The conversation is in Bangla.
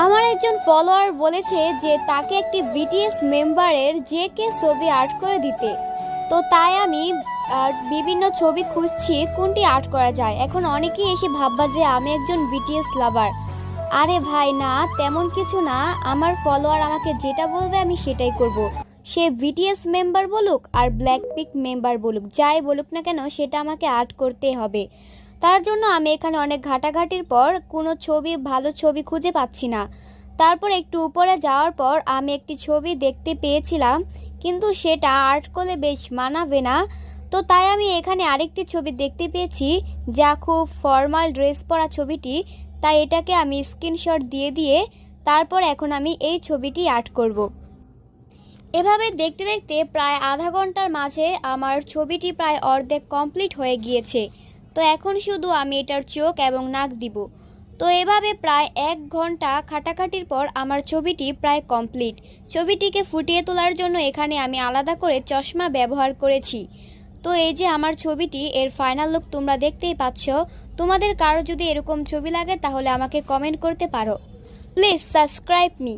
আমার একজন ফলোয়ার বলেছে যে তাকে একটি বিটিএস মেম্বারের যে কে ছবি আর্ট করে দিতে। তো তাই আমি বিভিন্ন ছবি খুঁজছি কোনটি আর্ট করা যায়। এখন অনেকেই এসে ভাববা যে আমি একজন বিটিএস লাভার। আরে ভাই না, তেমন কিছু না। আমার ফলোয়ার আমাকে যেটা বলবে আমি সেটাই করব। সে বিটিএস মেম্বার বলুক আর ব্ল্যাকপিঙ্ক মেম্বার বলুক, যাই বলুক না কেন সেটা আমাকে আর্ট করতেই হবে। তার জন্য আমি এখানে অনেক ঘাটাঘাটির পর কোনো ভালো ছবি খুঁজে পাচ্ছি না। তারপর একটু উপরে যাওয়ার পর আমি একটি ছবি দেখতে পেয়েছিলাম, কিন্তু সেটা আর্ট করলে বেশ মানাবে না। তো তাই আমি এখানে আরেকটি ছবি দেখতে পেয়েছি যা খুব ফর্মাল ড্রেস পরা ছবিটি। তাই এটাকে আমি স্ক্রিনশট দিয়ে তারপর এখন আমি এই ছবিটি আর্ট করব। এভাবে দেখতে দেখতে প্রায় আধা ঘন্টার মাঝে আমার ছবিটি প্রায় অর্ধেক কমপ্লিট হয়ে গিয়েছে। তো এখন শুধু আমি এটার চোখ এবং নাক দিব। তো এভাবে প্রায় 1 ঘন্টা খাটাখাটির পর আমার ছবিটি প্রায় কমপ্লিট। ছবিটিকে ফুটিয়ে তোলার জন্য এখানে আমি আলাদা করে চশমা ব্যবহার করেছি। তো এই যে আমার ছবিটি, এর ফাইনাল লুক তোমরা দেখতেই পাচ্ছ। তোমাদের কারো যদি এরকম ছবি লাগে তাহলে আমাকে কমেন্ট করতে পারো। Please subscribe me.